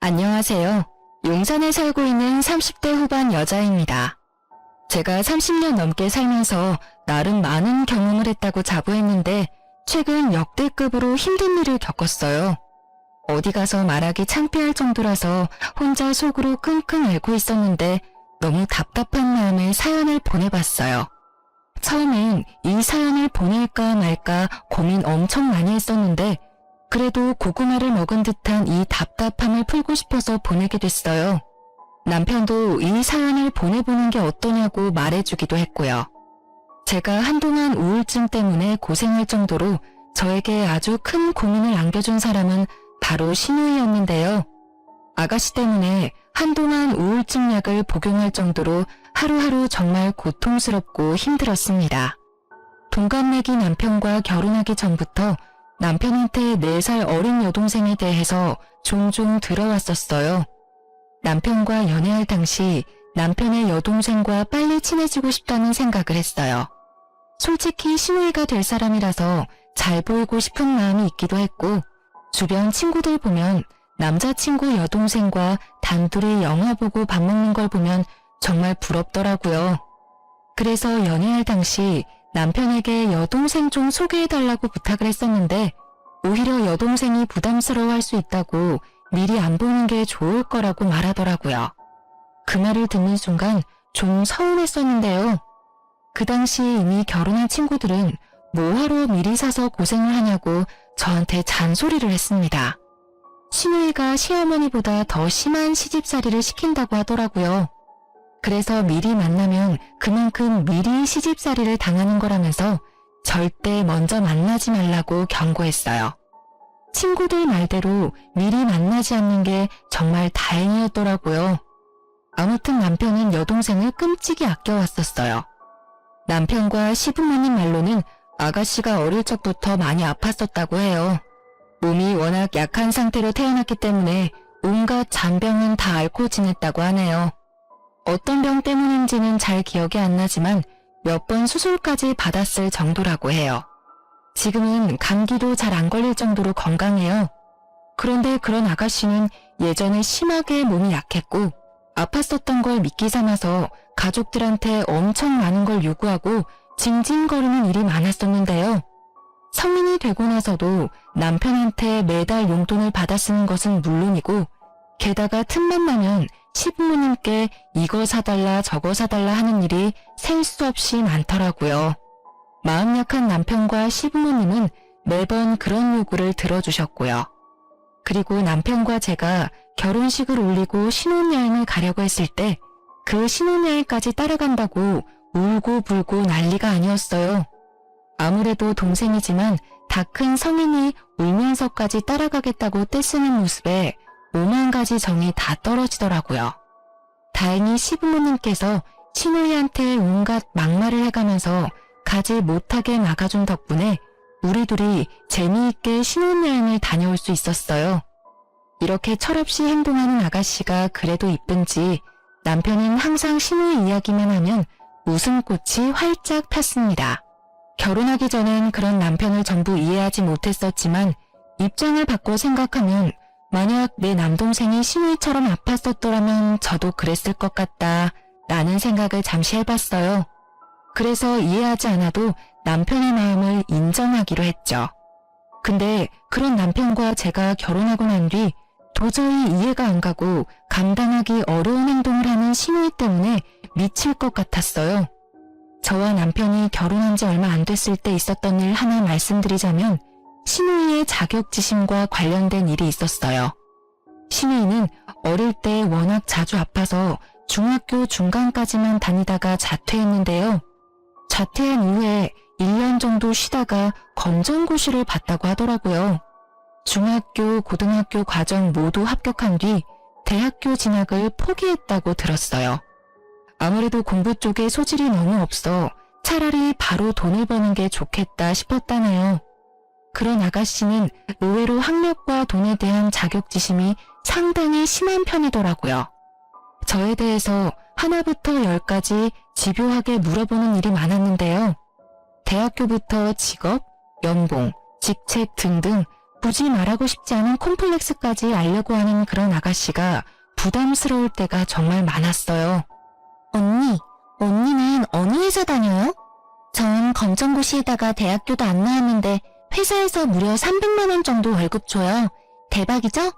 안녕하세요. 용산에 살고 있는 30대 후반 여자입니다. 제가 30년 넘게 살면서 나름 많은 경험을 했다고 자부했는데 최근 역대급으로 힘든 일을 겪었어요. 어디 가서 말하기 창피할 정도라서 혼자 속으로 끙끙 앓고 있었는데 너무 답답한 마음에 사연을 보내봤어요. 처음엔 이 사연을 보낼까 말까 고민 엄청 많이 했었는데 그래도 고구마를 먹은 듯한 이 답답함을 풀고 싶어서 보내게 됐어요. 남편도 이 사연을 보내보는 게 어떠냐고 말해주기도 했고요. 제가 한동안 우울증 때문에 고생할 정도로 저에게 아주 큰 고민을 안겨준 사람은 바로 신우이였는데요. 아가씨 때문에 한동안 우울증 약을 복용할 정도로 하루하루 정말 고통스럽고 힘들었습니다. 동갑내기 남편과 결혼하기 전부터 남편한테 4살 어린 여동생에 대해서 종종 들어왔었어요. 남편과 연애할 당시 남편의 여동생과 빨리 친해지고 싶다는 생각을 했어요. 솔직히 시누이가 될 사람이라서 잘 보이고 싶은 마음이 있기도 했고 주변 친구들 보면 남자친구 여동생과 단둘이 영화 보고 밥 먹는 걸 보면 정말 부럽더라고요. 그래서 연애할 당시 남편에게 여동생 좀 소개해달라고 부탁을 했었는데 오히려 여동생이 부담스러워할 수 있다고 미리 안 보는 게 좋을 거라고 말하더라고요. 그 말을 듣는 순간 좀 서운했었는데요. 그 당시 이미 결혼한 친구들은 뭐하러 미리 사서 고생을 하냐고 저한테 잔소리를 했습니다. 시누이가 시어머니보다 더 심한 시집살이를 시킨다고 하더라고요. 그래서 미리 만나면 그만큼 미리 시집살이를 당하는 거라면서 절대 먼저 만나지 말라고 경고했어요. 친구들 말대로 미리 만나지 않는 게 정말 다행이었더라고요. 아무튼 남편은 여동생을 끔찍이 아껴왔었어요. 남편과 시부모님 말로는 아가씨가 어릴 적부터 많이 아팠었다고 해요. 몸이 워낙 약한 상태로 태어났기 때문에 온갖 잔병은 다 앓고 지냈다고 하네요. 어떤 병 때문인지는 잘 기억이 안 나지만 몇 번 수술까지 받았을 정도라고 해요. 지금은 감기도 잘 안 걸릴 정도로 건강해요. 그런데 그런 아가씨는 예전에 심하게 몸이 약했고 아팠었던 걸 미끼 삼아서 가족들한테 엄청 많은 걸 요구하고 징징거리는 일이 많았었는데요. 성인이 되고 나서도 남편한테 매달 용돈을 받아 쓰는 것은 물론이고 게다가 틈만 나면 시부모님께 이거 사달라 저거 사달라 하는 일이 셀 수 없이 많더라고요. 마음 약한 남편과 시부모님은 매번 그런 요구를 들어주셨고요. 그리고 남편과 제가 결혼식을 올리고 신혼여행을 가려고 했을 때 그 신혼여행까지 따라간다고 울고 불고 난리가 아니었어요. 아무래도 동생이지만 다 큰 성인이 울면서까지 따라가겠다고 떼쓰는 모습에 5만 가지 정이 다 떨어지더라고요. 다행히 시부모님께서 시누이한테 온갖 막말을 해가면서 가지 못하게 막아준 덕분에 우리 둘이 재미있게 신혼여행을 다녀올 수 있었어요. 이렇게 철없이 행동하는 아가씨가 그래도 이쁜지 남편은 항상 시누이 이야기만 하면 웃음꽃이 활짝 폈습니다. 결혼하기 전엔 그런 남편을 전부 이해하지 못했었지만 입장을 바꿔 생각하면 만약 내 남동생이 시누이처럼 아팠었더라면 저도 그랬을 것 같다 라는 생각을 잠시 해봤어요. 그래서 이해하지 않아도 남편의 마음을 인정하기로 했죠. 근데 그런 남편과 제가 결혼하고 난 뒤 도저히 이해가 안 가고 감당하기 어려운 행동을 하는 시누이 때문에 미칠 것 같았어요. 저와 남편이 결혼한 지 얼마 안 됐을 때 있었던 일 하나 말씀드리자면 시누이의 자격지심과 관련된 일이 있었어요. 시누이는 어릴 때 워낙 자주 아파서 중학교 중간까지만 다니다가 자퇴했는데요. 자퇴한 이후에 1년 정도 쉬다가 검정고시를 봤다고 하더라고요. 중학교, 고등학교 과정 모두 합격한 뒤 대학교 진학을 포기했다고 들었어요. 아무래도 공부 쪽에 소질이 너무 없어 차라리 바로 돈을 버는 게 좋겠다 싶었다네요. 그런 아가씨는 의외로 학력과 돈에 대한 자격지심이 상당히 심한 편이더라고요. 저에 대해서 하나부터 열까지 집요하게 물어보는 일이 많았는데요. 대학교부터 직업, 연봉, 직책 등등 굳이 말하고 싶지 않은 콤플렉스까지 알려고 하는 그런 아가씨가 부담스러울 때가 정말 많았어요. 언니는 어느 회사 다녀요? 전 검정고시에다가 대학교도 안 나왔는데 회사에서 무려 300만 원 정도 월급 줘요. 대박이죠?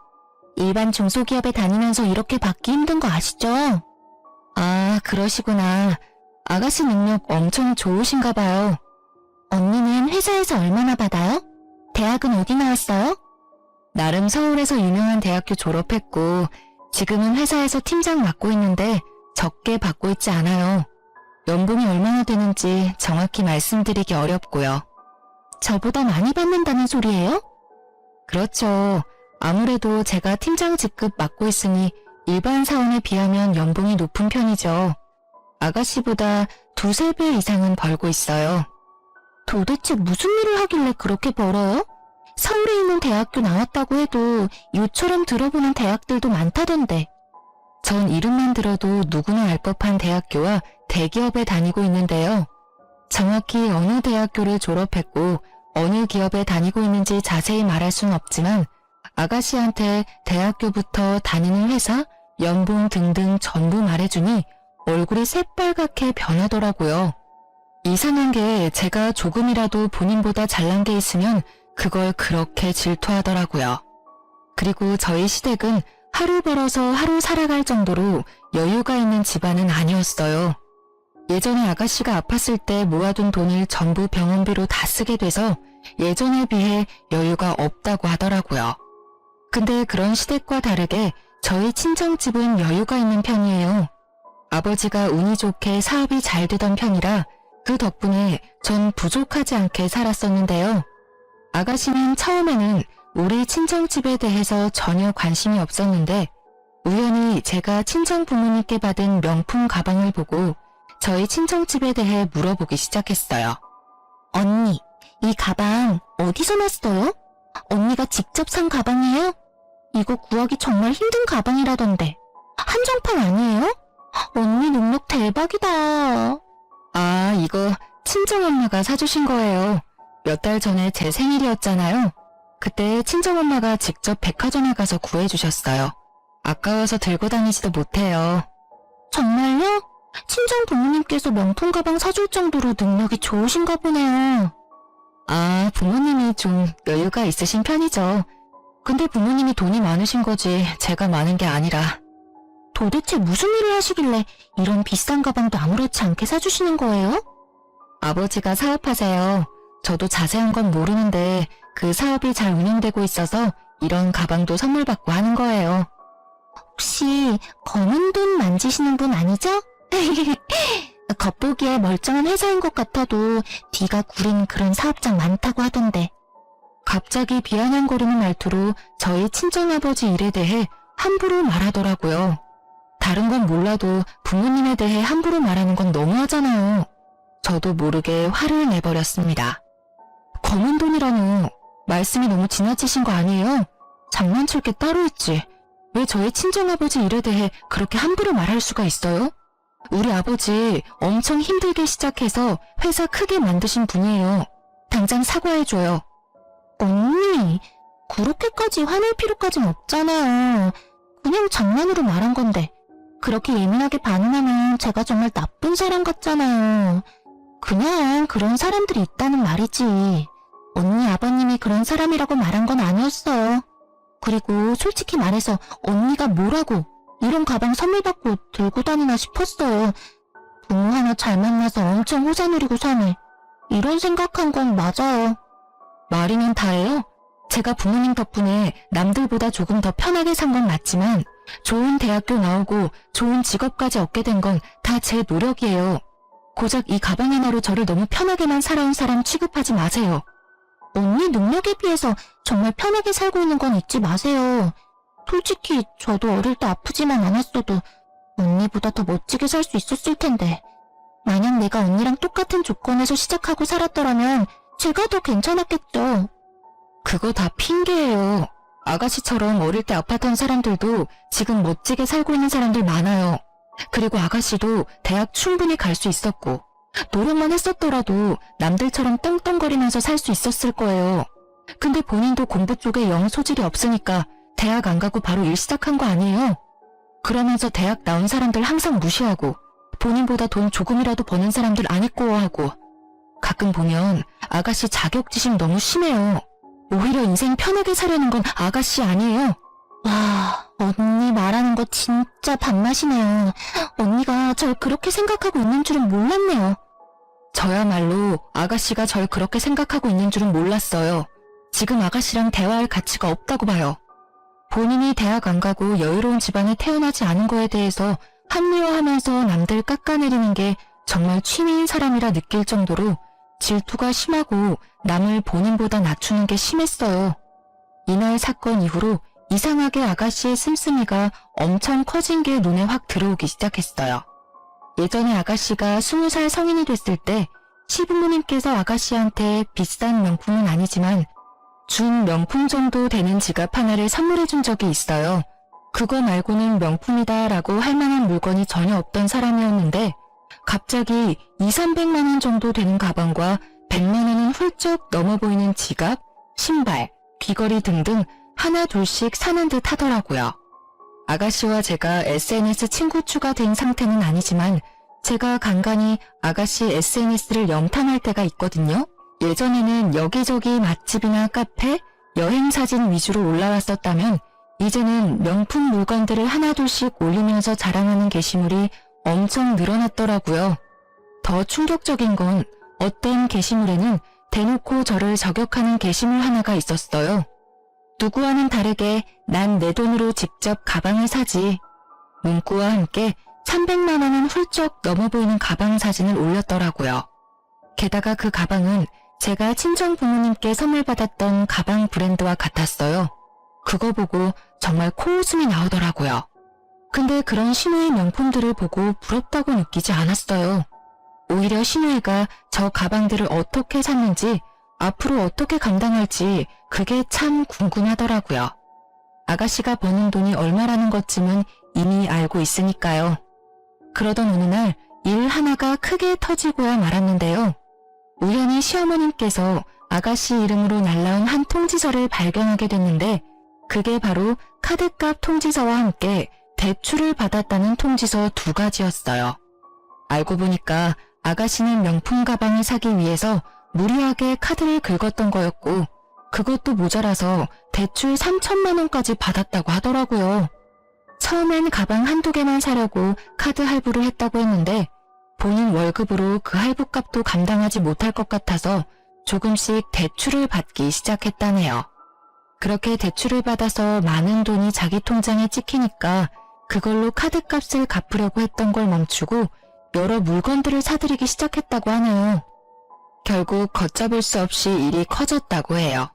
일반 중소기업에 다니면서 이렇게 받기 힘든 거 아시죠? 아, 그러시구나. 아가씨 능력 엄청 좋으신가 봐요. 언니는 회사에서 얼마나 받아요? 대학은 어디 나왔어요? 나름 서울에서 유명한 대학교 졸업했고 지금은 회사에서 팀장 맡고 있는데 적게 받고 있지 않아요. 연봉이 얼마나 되는지 정확히 말씀드리기 어렵고요. 저보다 많이 받는다는 소리예요? 그렇죠. 아무래도 제가 팀장 직급 맡고 있으니 일반 사원에 비하면 연봉이 높은 편이죠. 아가씨보다 두세 배 이상은 벌고 있어요. 도대체 무슨 일을 하길래 그렇게 벌어요? 서울에 있는 대학교 나왔다고 해도 요처럼 들어보는 대학들도 많다던데. 전 이름만 들어도 누구나 알 법한 대학교와 대기업에 다니고 있는데요. 정확히 어느 대학교를 졸업했고 어느 기업에 다니고 있는지 자세히 말할 순 없지만 아가씨한테 대학교부터 다니는 회사, 연봉 등등 전부 말해주니 얼굴이 새빨갛게 변하더라고요. 이상한 게 제가 조금이라도 본인보다 잘난 게 있으면 그걸 그렇게 질투하더라고요. 그리고 저희 시댁은 하루 벌어서 하루 살아갈 정도로 여유가 있는 집안은 아니었어요. 예전에 아가씨가 아팠을 때 모아둔 돈을 전부 병원비로 다 쓰게 돼서 예전에 비해 여유가 없다고 하더라고요. 근데 그런 시댁과 다르게 저희 친정집은 여유가 있는 편이에요. 아버지가 운이 좋게 사업이 잘 되던 편이라 그 덕분에 전 부족하지 않게 살았었는데요. 아가씨는 처음에는 우리 친정집에 대해서 전혀 관심이 없었는데 우연히 제가 친정 부모님께 받은 명품 가방을 보고 저희 친정집에 대해 물어보기 시작했어요. 언니, 이 가방 어디서 났어요? 언니가 직접 산 가방이에요? 이거 구하기 정말 힘든 가방이라던데. 한정판 아니에요? 언니 능력 대박이다. 아, 이거 친정엄마가 사주신 거예요. 몇 달 전에 제 생일이었잖아요. 그때 친정엄마가 직접 백화점에 가서 구해주셨어요. 아까워서 들고 다니지도 못해요. 정말요? 친정 부모님께서 명품 가방 사줄 정도로 능력이 좋으신가 보네요. 아, 부모님이 좀 여유가 있으신 편이죠. 근데 부모님이 돈이 많으신 거지 제가 많은 게 아니라. 도대체 무슨 일을 하시길래 이런 비싼 가방도 아무렇지 않게 사주시는 거예요? 아버지가 사업하세요. 저도 자세한 건 모르는데 그 사업이 잘 운영되고 있어서 이런 가방도 선물 받고 하는 거예요. 혹시 검은 돈 만지시는 분 아니죠? 겉보기에 멀쩡한 회사인 것 같아도 뒤가 구린 그런 사업장 많다고 하던데. 갑자기 비아냥거리는 말투로 저희 친정아버지 일에 대해 함부로 말하더라고요. 다른 건 몰라도 부모님에 대해 함부로 말하는 건 너무하잖아요. 저도 모르게 화를 내버렸습니다. 검은 돈이라뇨. 말씀이 너무 지나치신 거 아니에요? 장난칠 게 따로 있지. 왜 저희 친정아버지 일에 대해 그렇게 함부로 말할 수가 있어요? 우리 아버지 엄청 힘들게 시작해서 회사 크게 만드신 분이에요. 당장 사과해줘요. 언니, 그렇게까지 화낼 필요까진 없잖아요. 그냥 장난으로 말한 건데 그렇게 예민하게 반응하면 제가 정말 나쁜 사람 같잖아요. 그냥 그런 사람들이 있다는 말이지. 언니 아버님이 그런 사람이라고 말한 건 아니었어요. 그리고 솔직히 말해서 언니가 뭐라고 이런 가방 선물 받고 들고 다니나 싶었어요. 부모 하나 잘 만나서 엄청 호사 누리고 사네. 이런 생각한 건 맞아요. 말이면 다예요. 제가 부모님 덕분에 남들보다 조금 더 편하게 산 건 맞지만 좋은 대학교 나오고 좋은 직업까지 얻게 된 건 다 제 노력이에요. 고작 이 가방 하나로 저를 너무 편하게만 살아온 사람 취급하지 마세요. 언니 능력에 비해서 정말 편하게 살고 있는 건 잊지 마세요. 솔직히 저도 어릴 때 아프지만 않았어도 언니보다 더 멋지게 살 수 있었을 텐데. 만약 내가 언니랑 똑같은 조건에서 시작하고 살았더라면 제가 더 괜찮았겠죠. 그거 다 핑계예요. 아가씨처럼 어릴 때 아팠던 사람들도 지금 멋지게 살고 있는 사람들 많아요. 그리고 아가씨도 대학 충분히 갈 수 있었고 노력만 했었더라도 남들처럼 떵떵거리면서 살 수 있었을 거예요. 근데 본인도 공부 쪽에 영 소질이 없으니까 대학 안 가고 바로 일 시작한 거 아니에요? 그러면서 대학 나온 사람들 항상 무시하고 본인보다 돈 조금이라도 버는 사람들 안 있고하고 가끔 보면 아가씨 자격지심 너무 심해요. 오히려 인생 편하게 사려는 건 아가씨 아니에요? 와, 언니 말하는 거 진짜 밥맛이네요. 언니가 절 그렇게 생각하고 있는 줄은 몰랐네요. 저야말로 아가씨가 절 그렇게 생각하고 있는 줄은 몰랐어요. 지금 아가씨랑 대화할 가치가 없다고 봐요. 본인이 대학 안 가고 여유로운 집안에 태어나지 않은 거에 대해서 합리화하면서 남들 깎아내리는 게 정말 취미인 사람이라 느낄 정도로 질투가 심하고 남을 본인보다 낮추는 게 심했어요. 이날 사건 이후로 이상하게 아가씨의 씀씀이가 엄청 커진 게 눈에 확 들어오기 시작했어요. 예전에 아가씨가 20살 성인이 됐을 때 시부모님께서 아가씨한테 비싼 명품은 아니지만 준 명품 정도 되는 지갑 하나를 선물해 준 적이 있어요. 그거 말고는 명품이다 라고 할 만한 물건이 전혀 없던 사람이었는데 갑자기 200~300만 원 정도 되는 가방과 100만 원은 훌쩍 넘어 보이는 지갑, 신발, 귀걸이 등등 하나 둘씩 사는 듯 하더라고요. 아가씨와 제가 SNS 친구 추가된 상태는 아니지만 제가 간간히 아가씨 SNS를 염탐할 때가 있거든요. 예전에는 여기저기 맛집이나 카페, 여행사진 위주로 올라왔었다면 이제는 명품 물건들을 하나둘씩 올리면서 자랑하는 게시물이 엄청 늘어났더라고요. 더 충격적인 건 어떤 게시물에는 대놓고 저를 저격하는 게시물 하나가 있었어요. 누구와는 다르게 난 내 돈으로 직접 가방을 사지. 문구와 함께 300만 원은 훌쩍 넘어 보이는 가방 사진을 올렸더라고요. 게다가 그 가방은 제가 친정 부모님께 선물 받았던 가방 브랜드와 같았어요. 그거 보고 정말 코웃음이 나오더라고요. 근데 그런 신우의 명품들을 보고 부럽다고 느끼지 않았어요. 오히려 신우이가 저 가방들을 어떻게 샀는지 앞으로 어떻게 감당할지 그게 참 궁금하더라고요. 아가씨가 버는 돈이 얼마라는 것쯤은 이미 알고 있으니까요. 그러던 어느 날 일 하나가 크게 터지고야 말았는데요. 우연히 시어머님께서 아가씨 이름으로 날라온 한 통지서를 발견하게 됐는데 그게 바로 카드값 통지서와 함께 대출을 받았다는 통지서 2가지였어요. 알고 보니까 아가씨는 명품 가방을 사기 위해서 무리하게 카드를 긁었던 거였고 그것도 모자라서 대출 3천만 원까지 받았다고 하더라고요. 처음엔 가방 한두 개만 사려고 카드 할부를 했다고 했는데 본인 월급으로 그 할부값도 감당하지 못할 것 같아서 조금씩 대출을 받기 시작했다네요. 그렇게 대출을 받아서 많은 돈이 자기 통장에 찍히니까 그걸로 카드값을 갚으려고 했던 걸 멈추고 여러 물건들을 사들이기 시작했다고 하네요. 결국 걷잡을 수 없이 일이 커졌다고 해요.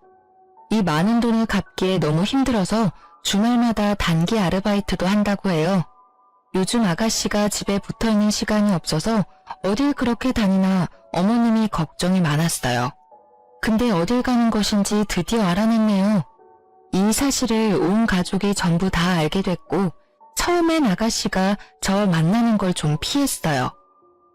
이 많은 돈을 갚기에 너무 힘들어서 주말마다 단기 아르바이트도 한다고 해요. 요즘 아가씨가 집에 붙어있는 시간이 없어서 어딜 그렇게 다니나 어머님이 걱정이 많았어요. 근데 어딜 가는 것인지 드디어 알아냈네요. 이 사실을 온 가족이 전부 다 알게 됐고 처음엔 아가씨가 저 만나는 걸 좀 피했어요.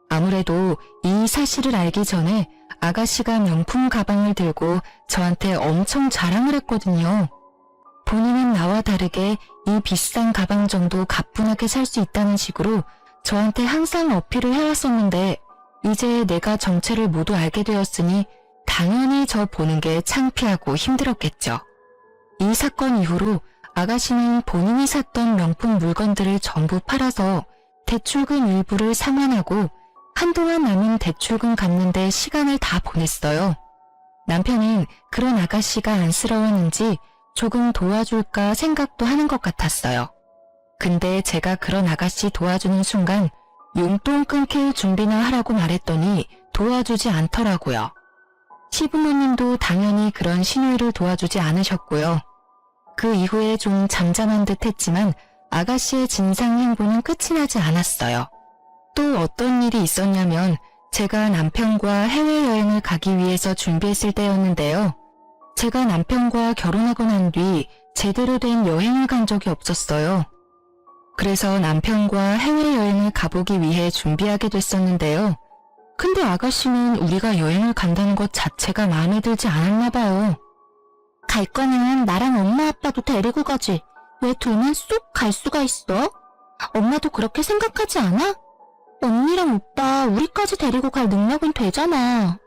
아무래도 이 사실을 알기 전에 아가씨가 명품 가방을 들고 저한테 엄청 자랑을 했거든요. 본인은 나와 다르게 이 비싼 가방 정도 가뿐하게 살 수 있다는 식으로 저한테 항상 어필을 해왔었는데 이제 내가 정체를 모두 알게 되었으니 당연히 저 보는 게 창피하고 힘들었겠죠. 이 사건 이후로 아가씨는 본인이 샀던 명품 물건들을 전부 팔아서 대출금 일부를 상환하고 한동안 남은 대출금 갚는 데 시간을 다 보냈어요. 남편은 그런 아가씨가 안쓰러웠는지 조금 도와줄까 생각도 하는 것 같았어요. 근데 제가 그런 아가씨 도와주는 순간 용돈 끊길 준비나 하라고 말했더니 도와주지 않더라고요. 시부모님도 당연히 그런 시누이를 도와주지 않으셨고요. 그 이후에 좀 잠잠한 듯 했지만 아가씨의 진상 행보는 끝이 나지 않았어요. 또 어떤 일이 있었냐면 제가 남편과 해외여행을 가기 위해서 준비했을 때였는데요. 제가 남편과 결혼하고 난 뒤 제대로 된 여행을 간 적이 없었어요. 그래서 남편과 해외여행을 가보기 위해 준비하게 됐었는데요. 근데 아가씨는 우리가 여행을 간다는 것 자체가 마음에 들지 않았나 봐요. 갈 거면 나랑 엄마 아빠도 데리고 가지. 왜 둘만 쏙 갈 수가 있어? 엄마도 그렇게 생각하지 않아? 언니랑 오빠 우리까지 데리고 갈 능력은 되잖아.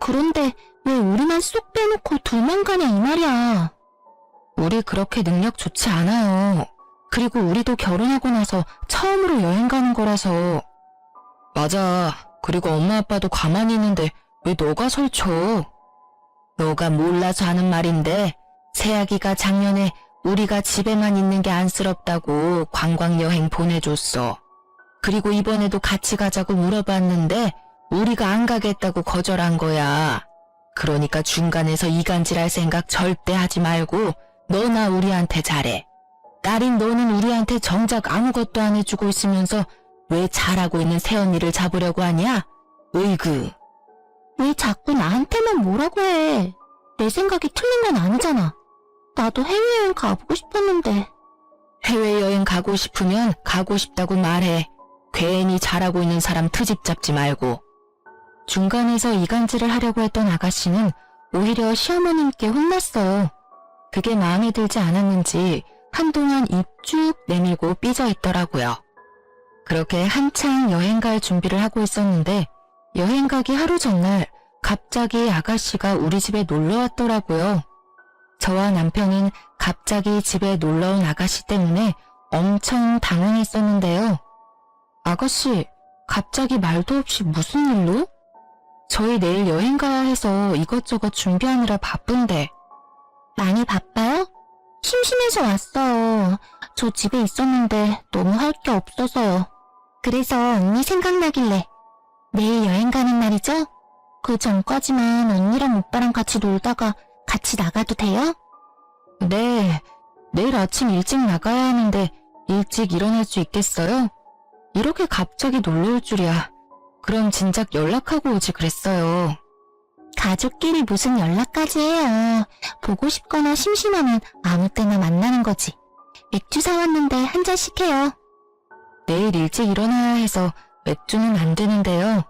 그런데 왜 우리만 쏙 빼놓고 둘만 가냐 이 말이야. 우리 그렇게 능력 좋지 않아요. 그리고 우리도 결혼하고 나서 처음으로 여행 가는 거라서. 맞아. 그리고 엄마 아빠도 가만히 있는데 왜 너가 설쳐? 너가 몰라서 하는 말인데 새아기가 작년에 우리가 집에만 있는 게 안쓰럽다고 관광여행 보내줬어. 그리고 이번에도 같이 가자고 물어봤는데 우리가 안 가겠다고 거절한 거야. 그러니까 중간에서 이간질할 생각 절대 하지 말고 너나 우리한테 잘해. 딸인 너는 우리한테 정작 아무것도 안 해주고 있으면서 왜 잘하고 있는 새언니를 잡으려고 하냐? 으이그. 왜 자꾸 나한테만 뭐라고 해? 내 생각이 틀린 건 아니잖아. 나도 해외여행 가보고 싶었는데. 해외여행 가고 싶으면 가고 싶다고 말해. 괜히 잘하고 있는 사람 트집 잡지 말고. 중간에서 이간질을 하려고 했던 아가씨는 오히려 시어머님께 혼났어요. 그게 마음에 들지 않았는지 한동안 입 쭉 내밀고 삐져 있더라고요. 그렇게 한창 여행 갈 준비를 하고 있었는데 여행 가기 하루 전날 갑자기 아가씨가 우리 집에 놀러 왔더라고요. 저와 남편은 갑자기 집에 놀러온 아가씨 때문에 엄청 당황했었는데요. 아가씨, 갑자기 말도 없이 무슨 일로? 저희 내일 여행 가야 해서 이것저것 준비하느라 바쁜데. 많이 바빠요? 심심해서 왔어요. 저 집에 있었는데 너무 할 게 없어서요. 그래서 언니 생각나길래. 내일 여행 가는 날이죠? 그 전까지만 언니랑 오빠랑 같이 놀다가 같이 나가도 돼요? 네, 내일 아침 일찍 나가야 하는데 일찍 일어날 수 있겠어요? 이렇게 갑자기 놀러 올 줄이야. 그럼 진작 연락하고 오지 그랬어요. 가족끼리 무슨 연락까지 해요. 보고 싶거나 심심하면 아무 때나 만나는 거지. 맥주 사왔는데 한 잔씩 해요. 내일 일찍 일어나야 해서 맥주는 안 되는데요.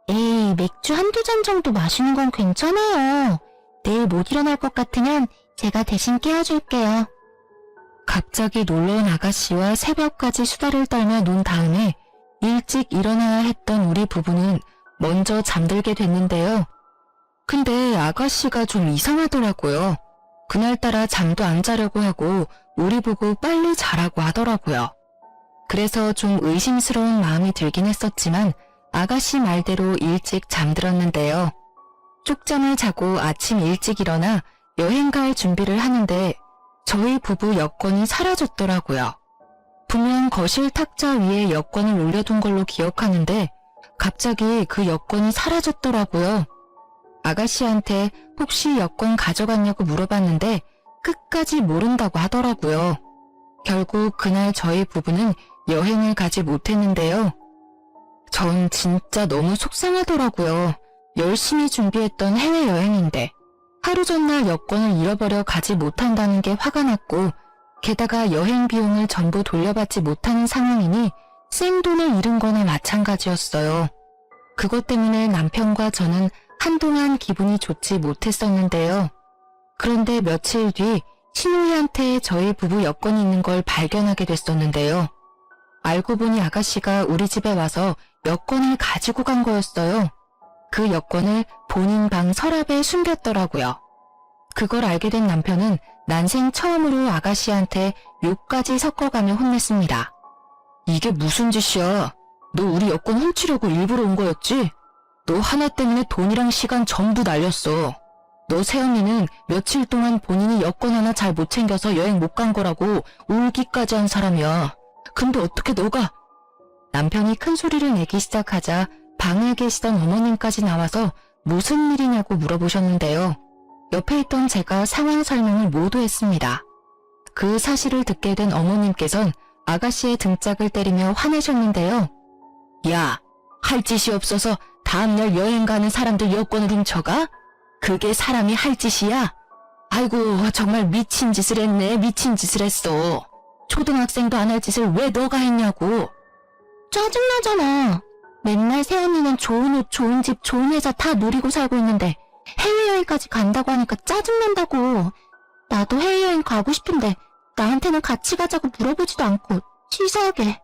에이, 맥주 한두 잔 정도 마시는 건 괜찮아요. 내일 못 일어날 것 같으면 제가 대신 깨워줄게요. 갑자기 놀러온 아가씨와 새벽까지 수다를 떨며 논 다음에 일찍 일어나야 했던 우리 부부는 먼저 잠들게 됐는데요. 근데 아가씨가 좀 이상하더라고요. 그날따라 잠도 안 자려고 하고 우리 보고 빨리 자라고 하더라고요. 그래서 좀 의심스러운 마음이 들긴 했었지만 아가씨 말대로 일찍 잠들었는데요. 쪽잠을 자고 아침 일찍 일어나 여행 갈 준비를 하는데 저희 부부 여권이 사라졌더라고요. 분명 거실 탁자 위에 여권을 올려둔 걸로 기억하는데 갑자기 그 여권이 사라졌더라고요. 아가씨한테 혹시 여권 가져갔냐고 물어봤는데 끝까지 모른다고 하더라고요. 결국 그날 저희 부부는 여행을 가지 못했는데요. 전 진짜 너무 속상하더라고요. 열심히 준비했던 해외여행인데 하루 전날 여권을 잃어버려 가지 못한다는 게 화가 났고 게다가 여행 비용을 전부 돌려받지 못하는 상황이니 생돈을 잃은 거나 마찬가지였어요. 그것 때문에 남편과 저는 한동안 기분이 좋지 못했었는데요. 그런데 며칠 뒤 신우이한테 저희 부부 여권이 있는 걸 발견하게 됐었는데요. 알고 보니 아가씨가 우리 집에 와서 여권을 가지고 간 거였어요. 그 여권을 본인 방 서랍에 숨겼더라고요. 그걸 알게 된 남편은 난생 처음으로 아가씨한테 욕까지 섞어가며 혼냈습니다. 이게 무슨 짓이야? 너 우리 여권 훔치려고 일부러 온 거였지? 너 하나 때문에 돈이랑 시간 전부 날렸어. 너 새언니는 며칠 동안 본인이 여권 하나 잘 못 챙겨서 여행 못 간 거라고 울기까지 한 사람이야. 근데 어떻게 너가... 남편이 큰 소리를 내기 시작하자 방에 계시던 어머님까지 나와서 무슨 일이냐고 물어보셨는데요. 옆에 있던 제가 상황 설명을 모두 했습니다. 그 사실을 듣게 된 어머님께선 아가씨의 등짝을 때리며 화내셨는데요. 야, 할 짓이 없어서 다음날 여행 가는 사람들 여권을 훔쳐가? 그게 사람이 할 짓이야? 아이고, 정말 미친 짓을 했네. 미친 짓을 했어. 초등학생도 안 할 짓을 왜 너가 했냐고. 짜증나잖아. 맨날 새언니는 좋은 옷, 좋은 집, 좋은 회사 다 누리고 살고 있는데 해외여행까지 간다고 하니까 짜증난다고. 나도 해외여행 가고 싶은데 나한테는 같이 가자고 물어보지도 않고 치사하게.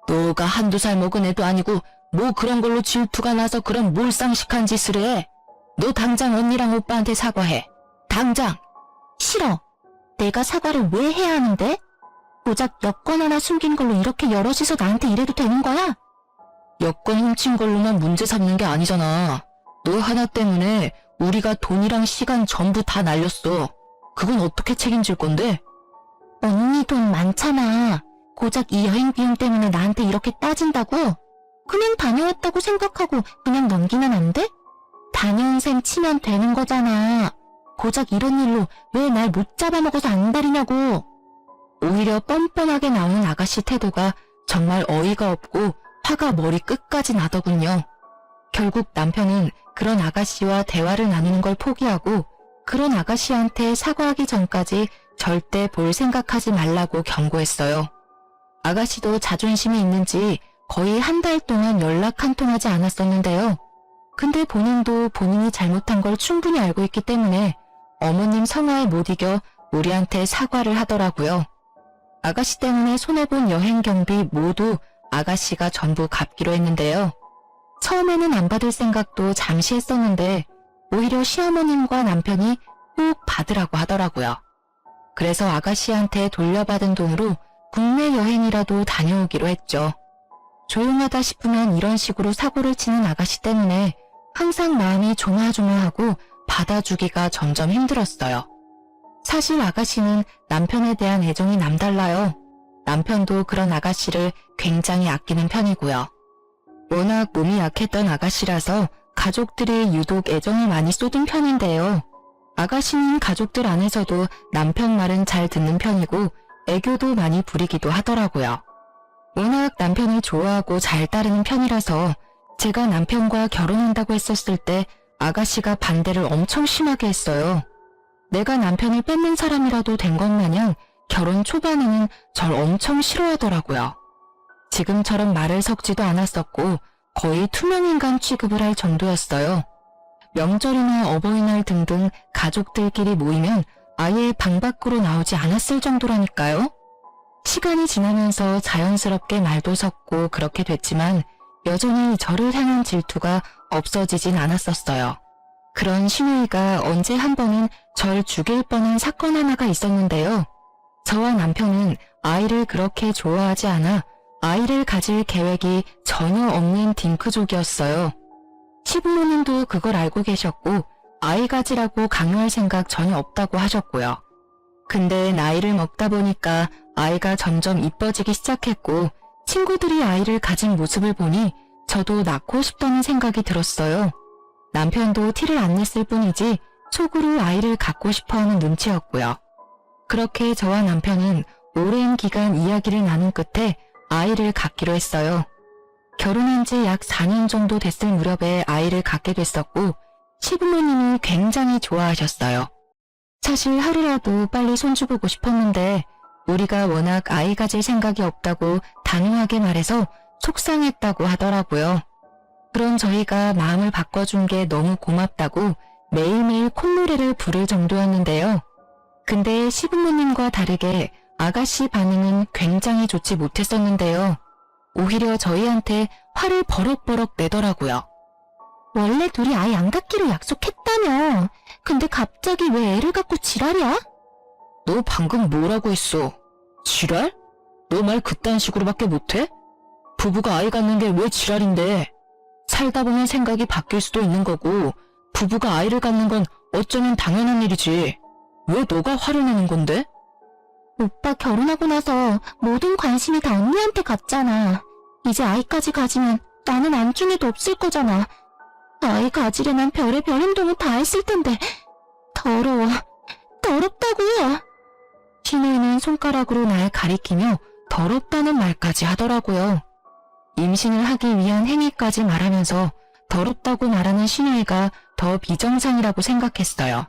너가 한두 살 먹은 애도 아니고 뭐 그런 걸로 질투가 나서 그런 몰상식한 짓을 해. 너 당장 언니랑 오빠한테 사과해. 당장. 싫어. 내가 사과를 왜 해야 하는데? 고작 여권 하나 숨긴 걸로 이렇게 여럿이서 나한테 이래도 되는 거야? 여권 훔친 걸로만 문제 삼는 게 아니잖아. 너 하나 때문에 우리가 돈이랑 시간 전부 다 날렸어. 그건 어떻게 책임질 건데? 언니 돈 많잖아. 고작 이 여행 비용 때문에 나한테 이렇게 따진다고? 그냥 다녀왔다고 생각하고 그냥 넘기면 안 돼? 다녀온 셈 치면 되는 거잖아. 고작 이런 일로 왜 날 못 잡아먹어서 안달이냐고. 오히려 뻔뻔하게 나오는 아가씨 태도가 정말 어이가 없고 화가 머리 끝까지 나더군요. 결국 남편은 그런 아가씨와 대화를 나누는 걸 포기하고 그런 아가씨한테 사과하기 전까지 절대 볼 생각하지 말라고 경고했어요. 아가씨도 자존심이 있는지 거의 한 달 동안 연락 한 통 하지 않았었는데요. 근데 본인도 본인이 잘못한 걸 충분히 알고 있기 때문에 어머님 성화에 못 이겨 우리한테 사과를 하더라고요. 아가씨 때문에 손해본 여행 경비 모두 아가씨가 전부 갚기로 했는데요. 처음에는 안 받을 생각도 잠시 했었는데 오히려 시어머님과 남편이 꼭 받으라고 하더라고요. 그래서 아가씨한테 돌려받은 돈으로 국내 여행이라도 다녀오기로 했죠. 조용하다 싶으면 이런 식으로 사고를 치는 아가씨 때문에 항상 마음이 조마조마하고 받아주기가 점점 힘들었어요. 사실 아가씨는 남편에 대한 애정이 남달라요. 남편도 그런 아가씨를 굉장히 아끼는 편이고요. 워낙 몸이 약했던 아가씨라서 가족들이 유독 애정이 많이 쏟은 편인데요. 아가씨는 가족들 안에서도 남편 말은 잘 듣는 편이고 애교도 많이 부리기도 하더라고요. 워낙 남편을 좋아하고 잘 따르는 편이라서 제가 남편과 결혼한다고 했었을 때 아가씨가 반대를 엄청 심하게 했어요. 내가 남편을 뺏는 사람이라도 된 것 마냥 결혼 초반에는 절 엄청 싫어하더라고요. 지금처럼 말을 섞지도 않았었고 거의 투명인간 취급을 할 정도였어요. 명절이나 어버이날 등등 가족들끼리 모이면 아예 방 밖으로 나오지 않았을 정도라니까요. 시간이 지나면서 자연스럽게 말도 섞고 그렇게 됐지만 여전히 저를 향한 질투가 없어지진 않았었어요. 그런 신우이가 언제 한 번은 절 죽일 뻔한 사건 하나가 있었는데요. 저와 남편은 아이를 그렇게 좋아하지 않아 아이를 가질 계획이 전혀 없는 딩크족이었어요. 시부모님도 그걸 알고 계셨고 아이 가지라고 강요할 생각 전혀 없다고 하셨고요. 근데 나이를 먹다 보니까 아이가 점점 이뻐지기 시작했고 친구들이 아이를 가진 모습을 보니 저도 낳고 싶다는 생각이 들었어요. 남편도 티를 안 냈을 뿐이지 속으로 아이를 갖고 싶어하는 눈치였고요. 그렇게 저와 남편은 오랜 기간 이야기를 나눈 끝에 아이를 갖기로 했어요. 결혼한 지 약 4년 정도 됐을 무렵에 아이를 갖게 됐었고 시부모님이 굉장히 좋아하셨어요. 사실 하루라도 빨리 손주보고 싶었는데 우리가 워낙 아이 가질 생각이 없다고 단호하게 말해서 속상했다고 하더라고요. 그런 저희가 마음을 바꿔준 게 너무 고맙다고 매일매일 콧노래를 부를 정도였는데요. 근데 시부모님과 다르게 아가씨 반응은 굉장히 좋지 못했었는데요. 오히려 저희한테 화를 버럭버럭 내더라고요. 원래 둘이 아이 안 갖기로 약속했다며. 근데 갑자기 왜 애를 갖고 지랄이야? 너 방금 뭐라고 했어? 지랄? 너 말 그딴 식으로밖에 못해? 부부가 아이 갖는 게 왜 지랄인데? 살다 보면 생각이 바뀔 수도 있는 거고 부부가 아이를 갖는 건 어쩌면 당연한 일이지. 왜 너가 화를 내는 건데? 오빠 결혼하고 나서 모든 관심이 다 언니한테 갔잖아. 이제 아이까지 가지면 나는 안중에도 없을 거잖아. 아이 가지려면 별의별 행동을 다 했을 텐데. 더러워. 더럽다고요. 신우이는 손가락으로 날 가리키며 더럽다는 말까지 하더라고요. 임신을 하기 위한 행위까지 말하면서 더럽다고 말하는 신우이가 더 비정상이라고 생각했어요.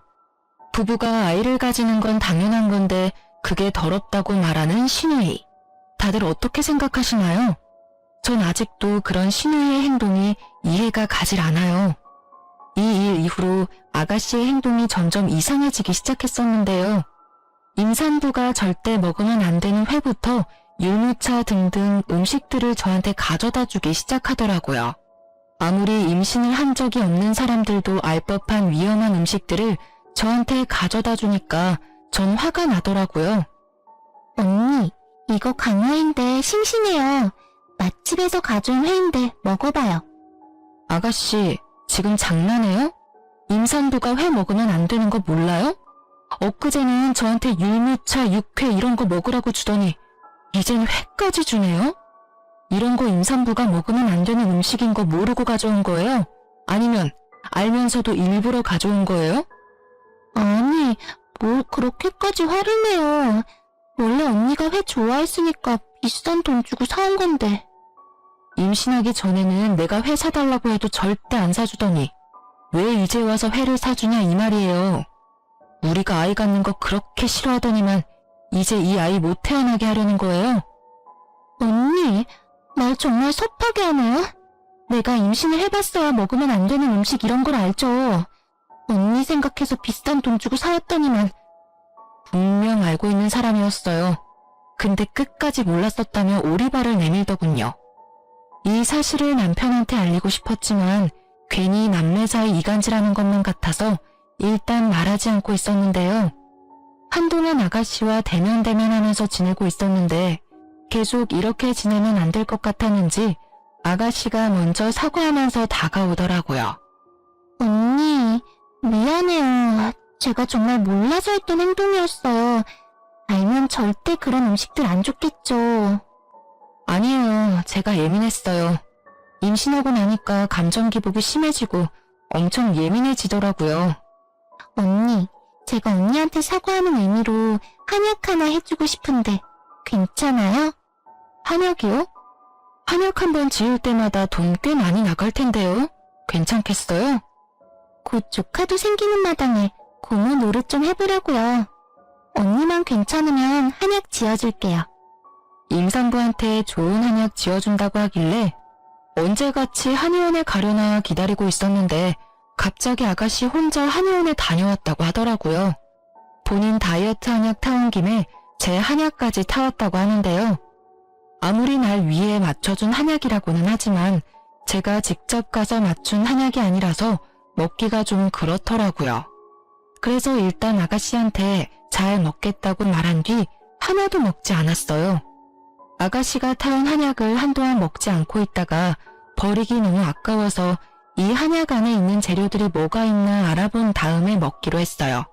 부부가 아이를 가지는 건 당연한 건데 그게 더럽다고 말하는 신우이. 다들 어떻게 생각하시나요? 전 아직도 그런 신우이의 행동이 이해가 가질 않아요. 이 일 이후로 아가씨의 행동이 점점 이상해지기 시작했었는데요. 임산부가 절대 먹으면 안 되는 회부터 율무차 등등 음식들을 저한테 가져다 주기 시작하더라고요. 아무리 임신을 한 적이 없는 사람들도 알 법한 위험한 음식들을 저한테 가져다 주니까 전 화가 나더라고요. 언니, 이거 강화인데 싱싱해요. 맛집에서 가져온 회인데 먹어봐요. 아가씨, 지금 장난해요? 임산부가 회 먹으면 안 되는 거 몰라요? 엊그제는 저한테 율무차, 육회 이런 거 먹으라고 주더니 이젠 회까지 주네요? 이런 거 임산부가 먹으면 안 되는 음식인 거 모르고 가져온 거예요? 아니면 알면서도 일부러 가져온 거예요? 아니, 뭘 그렇게까지 화를 내요. 원래 언니가 회 좋아했으니까 비싼 돈 주고 사온 건데. 임신하기 전에는 내가 회 사달라고 해도 절대 안 사주더니 왜 이제 와서 회를 사주냐 이 말이에요. 우리가 아이 갖는 거 그렇게 싫어하더니만 이제 이 아이 못 태어나게 하려는 거예요? 언니, 말 정말 섭하게 하네요. 내가 임신을 해봤어야 먹으면 안 되는 음식 이런 걸 알죠. 언니 생각해서 비싼 돈 주고 사왔더니만. 분명 알고 있는 사람이었어요. 근데 끝까지 몰랐었다며 오리발을 내밀더군요. 이 사실을 남편한테 알리고 싶었지만 괜히 남매 사이 이간질하는 것만 같아서 일단 말하지 않고 있었는데요. 한동안 아가씨와 대면대면하면서 지내고 있었는데 계속 이렇게 지내면 안 될 것 같았는지 아가씨가 먼저 사과하면서 다가오더라고요. 언니, 미안해요. 제가 정말 몰라서 했던 행동이었어요. 알면 절대 그런 음식들 안 줬겠죠. 아니에요. 제가 예민했어요. 임신하고 나니까 감정 기복이 심해지고 엄청 예민해지더라고요. 언니, 제가 언니한테 사과하는 의미로 한약 하나 해주고 싶은데 괜찮아요? 한약이요? 한약 한번 지을 때마다 돈 꽤 많이 나갈 텐데요. 괜찮겠어요? 곧 조카도 생기는 마당에 고모 노릇 좀 해보려고요. 언니만 괜찮으면 한약 지어줄게요. 임산부한테 좋은 한약 지어준다고 하길래 언제같이 한의원에 가려나 기다리고 있었는데 갑자기 아가씨 혼자 한의원에 다녀왔다고 하더라고요. 본인 다이어트 한약 타온 김에 제 한약까지 타왔다고 하는데요. 아무리 날 위에 맞춰준 한약이라고는 하지만 제가 직접 가서 맞춘 한약이 아니라서 먹기가 좀 그렇더라고요. 그래서 일단 아가씨한테 잘 먹겠다고 말한 뒤 하나도 먹지 않았어요. 아가씨가 타온 한약을 한동안 먹지 않고 있다가 버리기 너무 아까워서 이 한약 안에 있는 재료들이 뭐가 있나 알아본 다음에 먹기로 했어요.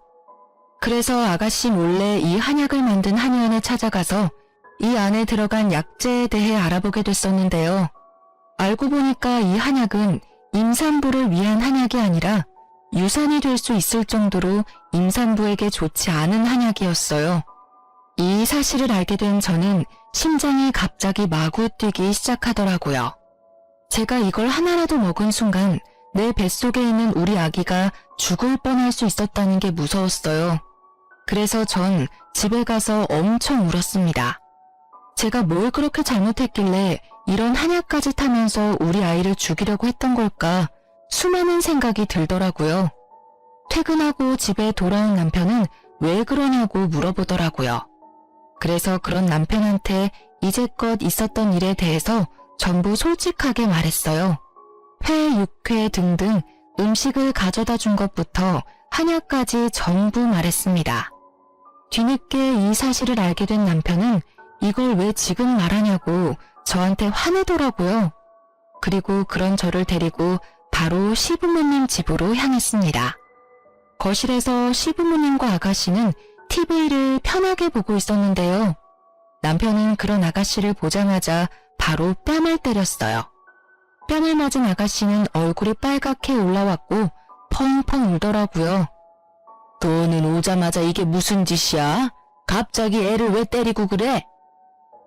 그래서 아가씨 몰래 이 한약을 만든 한의원에 찾아가서 이 안에 들어간 약재에 대해 알아보게 됐었는데요. 알고 보니까 이 한약은 임산부를 위한 한약이 아니라 유산이 될 수 있을 정도로 임산부에게 좋지 않은 한약이었어요. 이 사실을 알게 된 저는 심장이 갑자기 마구 뛰기 시작하더라고요. 제가 이걸 하나라도 먹은 순간 내 뱃속에 있는 우리 아기가 죽을 뻔할 수 있었다는 게 무서웠어요. 그래서 전 집에 가서 엄청 울었습니다. 제가 뭘 그렇게 잘못했길래 이런 한약까지 타면서 우리 아이를 죽이려고 했던 걸까 수많은 생각이 들더라고요. 퇴근하고 집에 돌아온 남편은 왜 그러냐고 물어보더라고요. 그래서 그런 남편한테 이제껏 있었던 일에 대해서 전부 솔직하게 말했어요. 회, 육회 등등 음식을 가져다 준 것부터 한약까지 전부 말했습니다. 뒤늦게 이 사실을 알게 된 남편은 이걸 왜 지금 말하냐고 저한테 화내더라고요. 그리고 그런 저를 데리고 바로 시부모님 집으로 향했습니다. 거실에서 시부모님과 아가씨는 TV를 편하게 보고 있었는데요. 남편은 그런 아가씨를 보자마자 바로 뺨을 때렸어요. 뺨을 맞은 아가씨는 얼굴이 빨갛게 올라왔고 펑펑 울더라고요. 너는 오자마자 이게 무슨 짓이야? 갑자기 애를 왜 때리고 그래?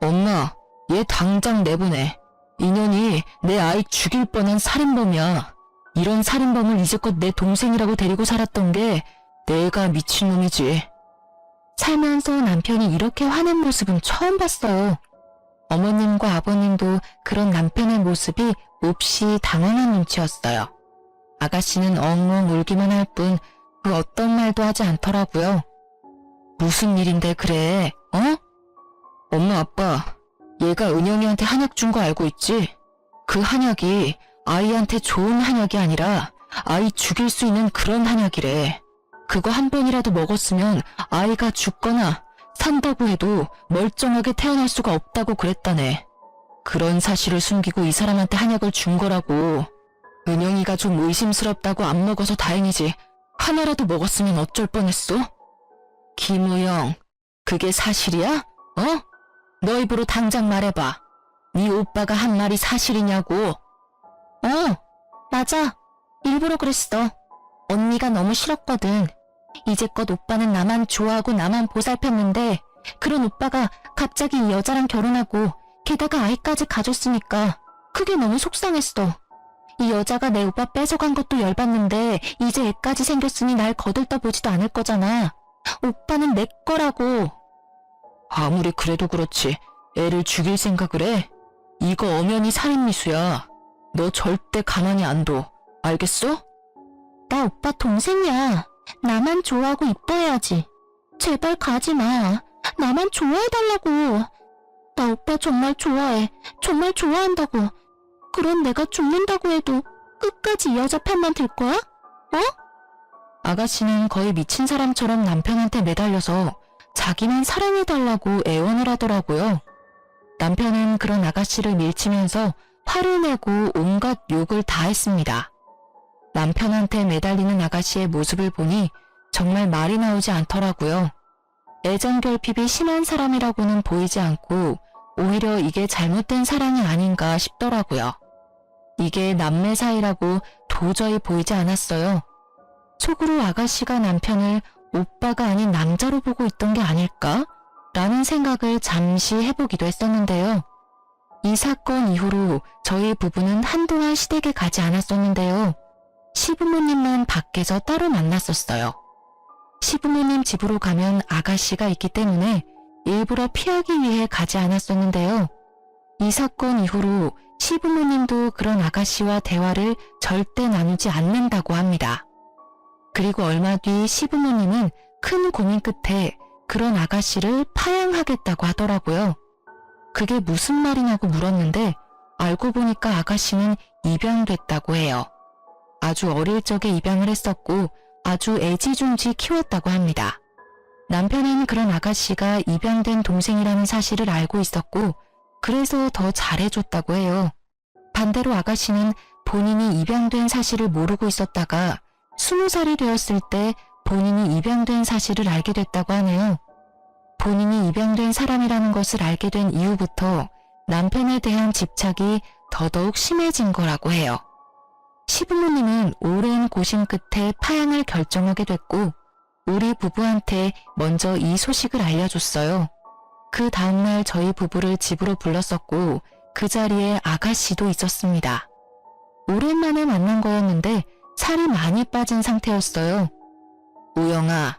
엄마, 얘 당장 내보내. 인연이 내 아이 죽일 뻔한 살인범이야. 이런 살인범을 이제껏 내 동생이라고 데리고 살았던 게 내가 미친놈이지. 살면서 남편이 이렇게 화낸 모습은 처음 봤어요. 어머님과 아버님도 그런 남편의 모습이 몹시 당황한 눈치였어요. 아가씨는 엉엉 울기만 할 뿐 그 어떤 말도 하지 않더라고요. 무슨 일인데 그래, 어? 엄마 아빠, 얘가 은영이한테 한약 준 거 알고 있지? 그 한약이 아이한테 좋은 한약이 아니라 아이 죽일 수 있는 그런 한약이래. 그거 한 번이라도 먹었으면 아이가 죽거나 산다고 해도 멀쩡하게 태어날 수가 없다고 그랬다네. 그런 사실을 숨기고 이 사람한테 한약을 준 거라고. 은영이가 좀 의심스럽다고 안 먹어서 다행이지. 하나라도 먹었으면 어쩔 뻔했어? 김우영, 그게 사실이야? 어? 너 입으로 당장 말해봐. 네 오빠가 한 말이 사실이냐고. 맞아. 일부러 그랬어. 언니가 너무 싫었거든. 이제껏 오빠는 나만 좋아하고 나만 보살폈는데 그런 오빠가 갑자기 이 여자랑 결혼하고 게다가 아이까지 가졌으니까 그게 너무 속상했어. 이 여자가 내 오빠 뺏어간 것도 열받는데 이제 애까지 생겼으니 날 거들떠보지도 않을 거잖아. 오빠는 내 거라고. 아무리 그래도 그렇지. 애를 죽일 생각을 해? 이거 엄연히 살인미수야. 너 절대 가만히 안 둬. 알겠어? 나 오빠 동생이야. 나만 좋아하고 이뻐해야지. 제발 가지 마. 나만 좋아해달라고. 나 오빠 정말 좋아해. 정말 좋아한다고. 그럼 내가 죽는다고 해도 끝까지 이 여자 편만 들 거야? 아가씨는 거의 미친 사람처럼 남편한테 매달려서 자기만 사랑해달라고 애원을 하더라고요. 남편은 그런 아가씨를 밀치면서 화를 내고 온갖 욕을 다 했습니다. 남편한테 매달리는 아가씨의 모습을 보니 정말 말이 나오지 않더라고요. 애정결핍이 심한 사람이라고는 보이지 않고 오히려 이게 잘못된 사랑이 아닌가 싶더라고요. 이게 남매 사이라고 도저히 보이지 않았어요. 속으로 아가씨가 남편을 오빠가 아닌 남자로 보고 있던 게 아닐까? 라는 생각을 잠시 해보기도 했었는데요. 이 사건 이후로 저희 부부는 한동안 시댁에 가지 않았었는데요. 시부모님만 밖에서 따로 만났었어요. 시부모님 집으로 가면 아가씨가 있기 때문에 일부러 피하기 위해 가지 않았었는데요. 이 사건 이후로 시부모님도 그런 아가씨와 대화를 절대 나누지 않는다고 합니다. 그리고 얼마 뒤 시부모님은 큰 고민 끝에 그런 아가씨를 파양하겠다고 하더라고요. 그게 무슨 말이냐고 물었는데 알고 보니까 아가씨는 입양됐다고 해요. 아주 어릴 적에 입양을 했었고 아주 애지중지 키웠다고 합니다. 남편은 그런 아가씨가 입양된 동생이라는 사실을 알고 있었고 그래서 더 잘해줬다고 해요. 반대로 아가씨는 본인이 입양된 사실을 모르고 있었다가 20살이 되었을 때 본인이 입양된 사실을 알게 됐다고 하네요. 본인이 입양된 사람이라는 것을 알게 된 이후부터 남편에 대한 집착이 더더욱 심해진 거라고 해요. 시부모님은 오랜 고심 끝에 파양을 결정하게 됐고 우리 부부한테 먼저 이 소식을 알려줬어요. 그 다음날 저희 부부를 집으로 불렀었고 그 자리에 아가씨도 있었습니다. 오랜만에 만난 거였는데 살이 많이 빠진 상태였어요. 우영아,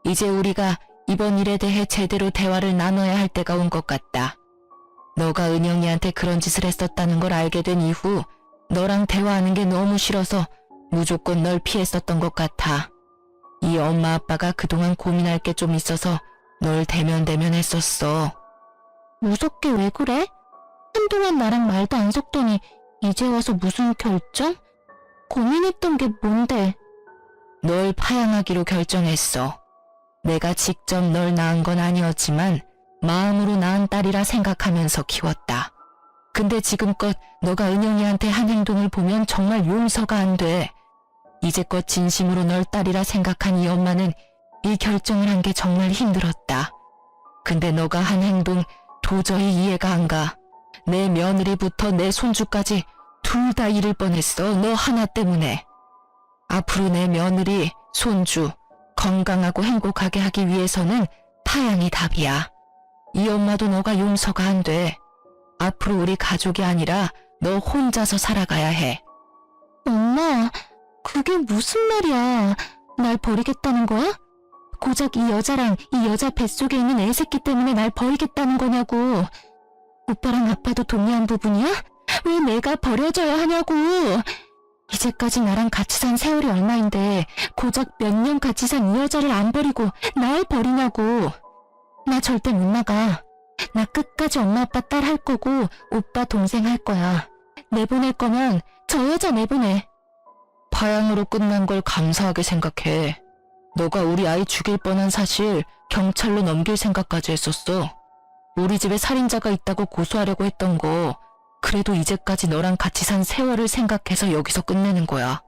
이제 우리가 이번 일에 대해 제대로 대화를 나눠야 할 때가 온 것 같다. 너가 은영이한테 그런 짓을 했었다는 걸 알게 된 이후 너랑 대화하는 게 너무 싫어서 무조건 널 피했었던 것 같아. 이 엄마 아빠가 그동안 고민할 게 좀 있어서 널 대면했었어. 무섭게 왜 그래? 한동안 나랑 말도 안 섞더니 이제 와서 무슨 결정? 고민했던 게 뭔데? 널 파양하기로 결정했어. 내가 직접 널 낳은 건 아니었지만 마음으로 낳은 딸이라 생각하면서 키웠다. 근데 지금껏 너가 은영이한테 한 행동을 보면 정말 용서가 안 돼. 이제껏 진심으로 널 딸이라 생각한 이 엄마는 이 결정을 한 게 정말 힘들었다. 근데 너가 한 행동 도저히 이해가 안 가. 내 며느리부터 내 손주까지 둘 다 잃을 뻔했어. 너 하나 때문에. 앞으로 내 며느리, 손주 건강하고 행복하게 하기 위해서는 파양이 답이야. 이 엄마도 너가 용서가 안 돼. 앞으로 우리 가족이 아니라 너 혼자서 살아가야 해. 엄마, 그게 무슨 말이야? 날 버리겠다는 거야? 고작 이 여자랑 이 여자 뱃속에 있는 애새끼 때문에 날 버리겠다는 거냐고. 오빠랑 아빠도 동의한 부분이야? 왜 내가 버려져야 하냐고. 이제까지 나랑 같이 산 세월이 얼마인데 고작 몇 년 같이 산 이 여자를 안 버리고 날 버리냐고. 나 절대 못 나가. 나 끝까지 엄마 아빠 딸 할 거고 오빠 동생 할 거야. 내보낼 거면 저 여자 내보내. 파양으로 끝난 걸 감사하게 생각해. 너가 우리 아이 죽일 뻔한 사실 경찰로 넘길 생각까지 했었어. 우리 집에 살인자가 있다고 고소하려고 했던 거 그래도 이제까지 너랑 같이 산 세월을 생각해서 여기서 끝내는 거야.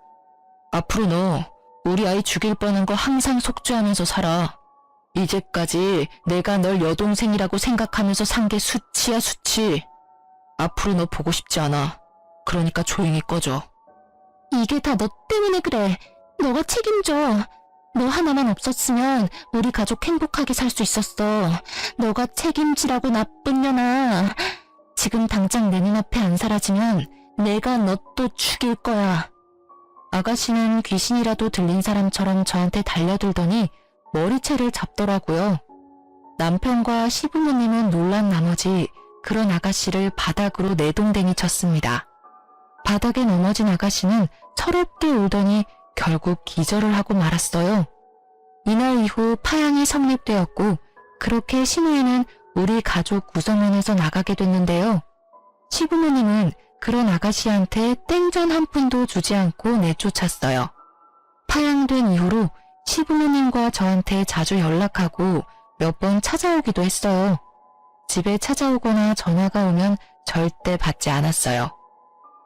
앞으로 너 우리 아이 죽일 뻔한 거 항상 속죄하면서 살아. 이제까지 내가 널 여동생이라고 생각하면서 산 게 수치야 수치. 앞으로 너 보고 싶지 않아. 그러니까 조용히 꺼져. 이게 다 너 때문에 그래. 너가 책임져. 너 하나만 없었으면 우리 가족 행복하게 살 수 있었어. 너가 책임지라고 나쁜 년아. 지금 당장 내 눈앞에 안 사라지면 내가 너 또 죽일 거야. 아가씨는 귀신이라도 들린 사람처럼 저한테 달려들더니 머리채를 잡더라고요. 남편과 시부모님은 놀란 나머지 그런 아가씨를 바닥으로 내동댕이 쳤습니다. 바닥에 넘어진 아가씨는 철없게 울더니 결국 기절을 하고 말았어요. 이날 이후 파양이 성립되었고 그렇게 신우이는 우리 가족 구성원에서 나가게 됐는데요. 시부모님은 그런 아가씨한테 땡전 한 푼도 주지 않고 내쫓았어요. 파양된 이후로 시부모님과 저한테 자주 연락하고 몇 번 찾아오기도 했어요. 집에 찾아오거나 전화가 오면 절대 받지 않았어요.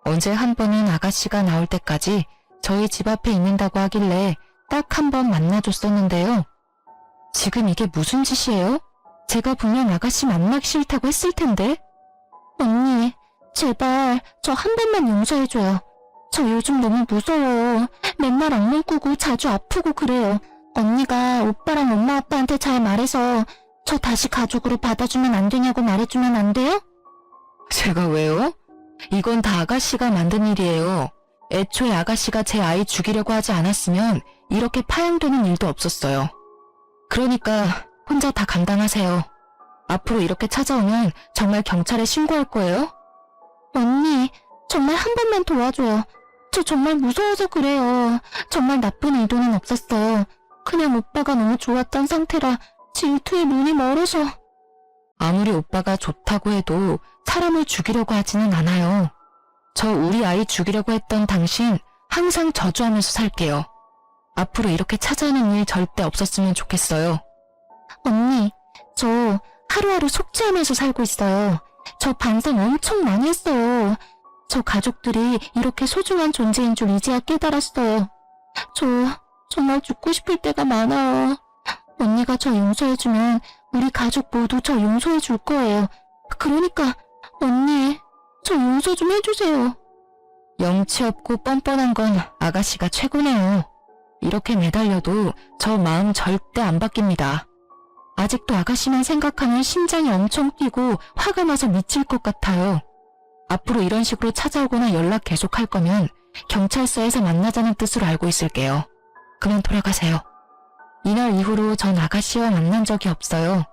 언제 한 번은 아가씨가 나올 때까지 저희 집 앞에 있는다고 하길래 딱 한 번 만나줬었는데요. 지금 이게 무슨 짓이에요? 제가 분명 아가씨 만나기 싫다고 했을 텐데. 언니, 제발 저 한 번만 용서해줘요. 저 요즘 너무 무서워요. 맨날 악몽 꾸고 자주 아프고 그래요. 언니가 오빠랑 엄마 아빠한테 잘 말해서 저 다시 가족으로 받아주면 안 되냐고 말해주면 안 돼요? 제가 왜요? 이건 다 아가씨가 만든 일이에요. 애초에 아가씨가 제 아이 죽이려고 하지 않았으면 이렇게 파양되는 일도 없었어요. 그러니까 혼자 다 감당하세요. 앞으로 이렇게 찾아오면 정말 경찰에 신고할 거예요? 언니, 정말 한 번만 도와줘요. 저 정말 무서워서 그래요. 정말 나쁜 의도는 없었어요. 그냥 오빠가 너무 좋았던 상태라 질투에 눈이 멀어서. 아무리 오빠가 좋다고 해도 사람을 죽이려고 하지는 않아요. 저 우리 아이 죽이려고 했던 당신 항상 저주하면서 살게요. 앞으로 이렇게 찾아오는 일 절대 없었으면 좋겠어요. 언니, 저 하루하루 속죄하면서 살고 있어요. 저 반성 엄청 많이 했어요. 저 가족들이 이렇게 소중한 존재인 줄 이제야 깨달았어요. 저 정말 죽고 싶을 때가 많아요. 언니가 저 용서해주면 우리 가족 모두 저 용서해줄 거예요. 그러니까 언니, 저 용서 좀 해주세요. 염치 없고 뻔뻔한 건 아가씨가 최고네요. 이렇게 매달려도 저 마음 절대 안 바뀝니다. 아직도 아가씨만 생각하면 심장이 엄청 뛰고 화가 나서 미칠 것 같아요. 앞으로 이런 식으로 찾아오거나 연락 계속할 거면 경찰서에서 만나자는 뜻으로 알고 있을게요. 그만 돌아가세요. 이날 이후로 전 아가씨와 만난 적이 없어요.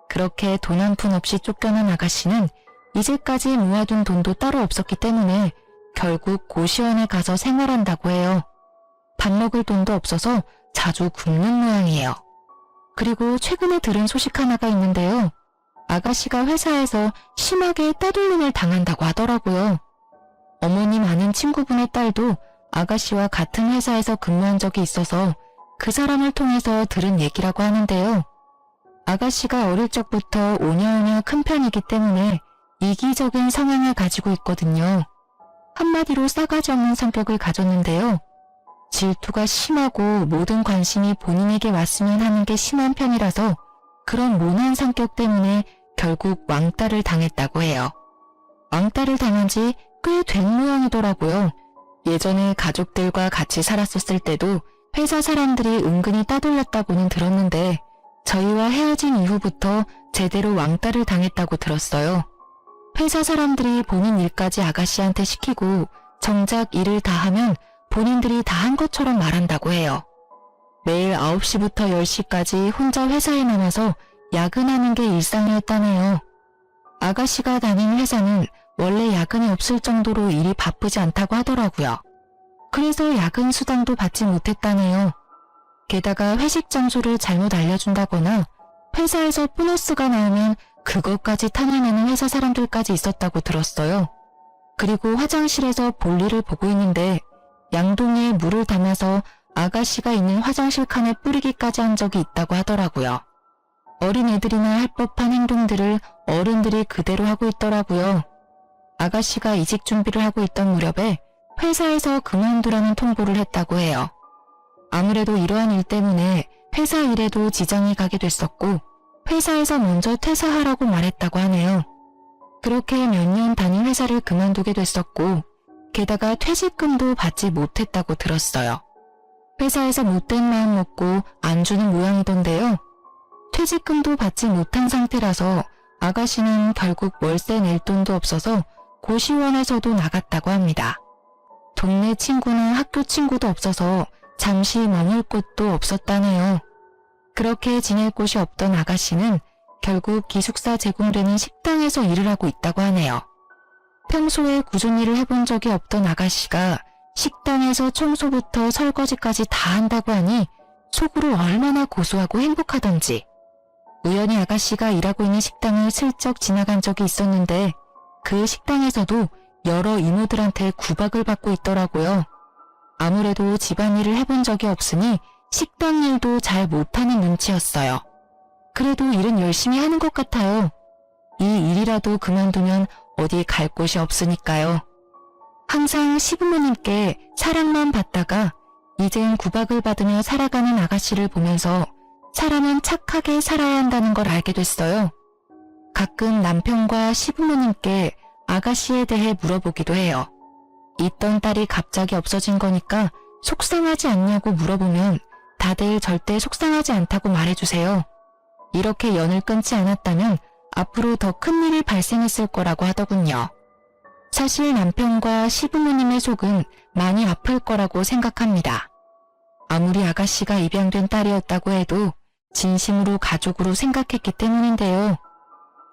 그렇게 돈 한 푼 없이 쫓겨난 아가씨는 이제까지 모아둔 돈도 따로 없었기 때문에 결국 고시원에 가서 생활한다고 해요. 밥 먹을 돈도 없어서 자주 굶는 모양이에요. 그리고 최근에 들은 소식 하나가 있는데요. 아가씨가 회사에서 심하게 따돌림을 당한다고 하더라고요. 어머님 아는 친구분의 딸도 아가씨와 같은 회사에서 근무한 적이 있어서 그 사람을 통해서 들은 얘기라고 하는데요. 아가씨가 어릴 적부터 오냐오냐 큰 편이기 때문에 이기적인 성향을 가지고 있거든요. 한마디로 싸가지 없는 성격을 가졌는데요. 질투가 심하고 모든 관심이 본인에게 왔으면 하는 게 심한 편이라서 그런 모난 성격 때문에 결국 왕따를 당했다고 해요. 왕따를 당한 지 꽤 된 모양이더라고요. 예전에 가족들과 같이 살았었을 때도 회사 사람들이 은근히 따돌렸다고는 들었는데 저희와 헤어진 이후부터 제대로 왕따를 당했다고 들었어요. 회사 사람들이 본인 일까지 아가씨한테 시키고 정작 일을 다 하면 본인들이 다 한 것처럼 말한다고 해요. 매일 9시부터 10시까지 혼자 회사에 남아서 야근하는 게 일상이었다네요. 아가씨가 다닌 회사는 원래 야근이 없을 정도로 일이 바쁘지 않다고 하더라고요. 그래서 야근 수당도 받지 못했다네요. 게다가 회식 장소를 잘못 알려준다거나 회사에서 보너스가 나오면 그것까지 탐내는 회사 사람들까지 있었다고 들었어요. 그리고 화장실에서 볼일을 보고 있는데 양동이에 물을 담아서 아가씨가 있는 화장실 칸에 뿌리기까지 한 적이 있다고 하더라고요. 어린애들이나 할 법한 행동들을 어른들이 그대로 하고 있더라고요. 아가씨가 이직 준비를 하고 있던 무렵에 회사에서 그만두라는 통보를 했다고 해요. 아무래도 이러한 일 때문에 회사 일에도 지장이 가게 됐었고 회사에서 먼저 퇴사하라고 말했다고 하네요. 그렇게 몇 년 다닌 회사를 그만두게 됐었고 게다가 퇴직금도 받지 못했다고 들었어요. 회사에서 못된 마음 먹고 안 주는 모양이던데요. 퇴직금도 받지 못한 상태라서 아가씨는 결국 월세 낼 돈도 없어서 고시원에서도 나갔다고 합니다. 동네 친구나 학교 친구도 없어서 잠시 머물 곳도 없었다네요. 그렇게 지낼 곳이 없던 아가씨는 결국 기숙사 제공되는 식당에서 일을 하고 있다고 하네요. 평소에 꾸준히 일을 해본 적이 없던 아가씨가 식당에서 청소부터 설거지까지 다 한다고 하니 속으로 얼마나 고소하고 행복하던지. 우연히 아가씨가 일하고 있는 식당을 슬쩍 지나간 적이 있었는데 그 식당에서도 여러 이모들한테 구박을 받고 있더라고요. 아무래도 집안일을 해본 적이 없으니 식당 일도 잘 못하는 눈치였어요. 그래도 일은 열심히 하는 것 같아요. 이 일이라도 그만두면 어디 갈 곳이 없으니까요. 항상 시부모님께 사랑만 받다가 이젠 구박을 받으며 살아가는 아가씨를 보면서 사람은 착하게 살아야 한다는 걸 알게 됐어요. 가끔 남편과 시부모님께 아가씨에 대해 물어보기도 해요. 있던 딸이 갑자기 없어진 거니까 속상하지 않냐고 물어보면 다들 절대 속상하지 않다고 말해주세요. 이렇게 연을 끊지 않았다면 앞으로 더 큰 일이 발생했을 거라고 하더군요. 사실 남편과 시부모님의 속은 많이 아플 거라고 생각합니다. 아무리 아가씨가 입양된 딸이었다고 해도 진심으로 가족으로 생각했기 때문인데요.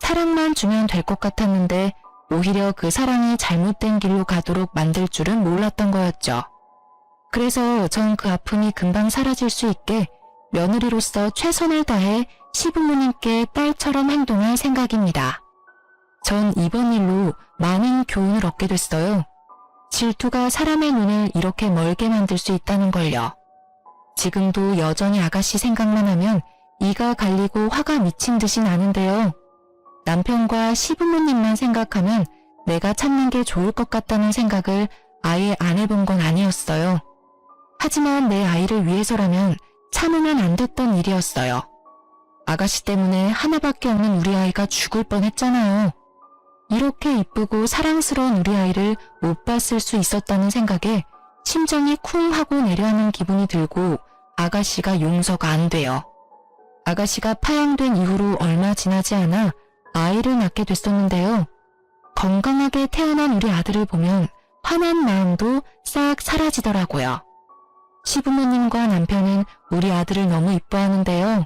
사랑만 주면 될 것 같았는데 오히려 그 사랑이 잘못된 길로 가도록 만들 줄은 몰랐던 거였죠. 그래서 전 그 아픔이 금방 사라질 수 있게 며느리로서 최선을 다해 시부모님께 딸처럼 행동할 생각입니다. 전 이번 일로 많은 교훈을 얻게 됐어요. 질투가 사람의 눈을 이렇게 멀게 만들 수 있다는 걸요. 지금도 여전히 아가씨 생각만 하면 이가 갈리고 화가 미친 듯이 나는데요. 남편과 시부모님만 생각하면 내가 참는 게 좋을 것 같다는 생각을 아예 안 해본 건 아니었어요. 하지만 내 아이를 위해서라면 참으면 안 됐던 일이었어요. 아가씨 때문에 하나밖에 없는 우리 아이가 죽을 뻔했잖아요. 이렇게 이쁘고 사랑스러운 우리 아이를 못 봤을 수 있었다는 생각에 심장이 쿵 하고 내려앉는 기분이 들고 아가씨가 용서가 안 돼요. 아가씨가 파양된 이후로 얼마 지나지 않아 아이를 낳게 됐었는데요. 건강하게 태어난 우리 아들을 보면 화난 마음도 싹 사라지더라고요. 시부모님과 남편은 우리 아들을 너무 이뻐하는데요.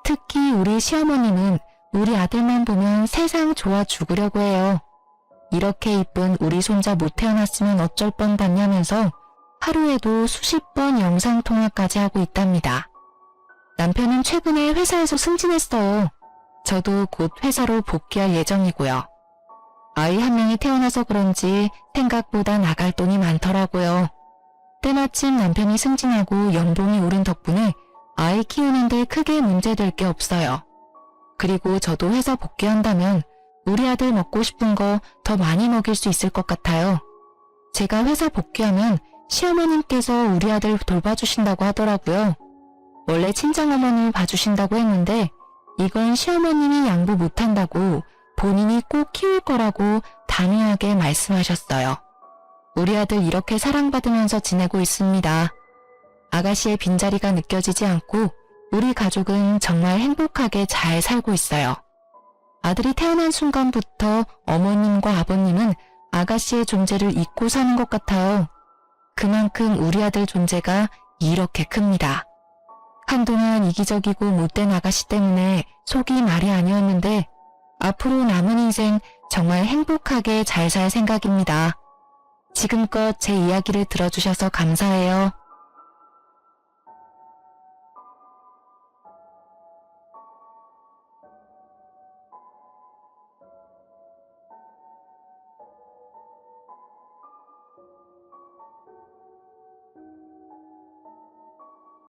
특히 우리 시어머님은 우리 아들만 보면 세상 좋아 죽으려고 해요. 이렇게 이쁜 우리 손자 못 태어났으면 어쩔 뻔봤냐면서 하루에도 수십 번 영상통화까지 하고 있답니다. 남편은 최근에 회사에서 승진했어요. 저도 곧 회사로 복귀할 예정이고요. 아이 한 명이 태어나서 그런지 생각보다 나갈 돈이 많더라고요. 때마침 남편이 승진하고 연봉이 오른 덕분에 아이 키우는데 크게 문제될 게 없어요. 그리고 저도 회사 복귀한다면 우리 아들 먹고 싶은 거 더 많이 먹일 수 있을 것 같아요. 제가 회사 복귀하면 시어머님께서 우리 아들 돌봐주신다고 하더라고요. 원래 친정어머님을 봐주신다고 했는데 이건 시어머님이 양보 못한다고 본인이 꼭 키울 거라고 단호하게 말씀하셨어요. 우리 아들 이렇게 사랑받으면서 지내고 있습니다. 아가씨의 빈자리가 느껴지지 않고 우리 가족은 정말 행복하게 잘 살고 있어요. 아들이 태어난 순간부터 어머님과 아버님은 아가씨의 존재를 잊고 사는 것 같아요. 그만큼 우리 아들 존재가 이렇게 큽니다. 한동안 이기적이고 못된 아가씨 때문에 속이 말이 아니었는데 앞으로 남은 인생 정말 행복하게 잘 살 생각입니다. 지금껏 제 이야기를 들어주셔서 감사해요.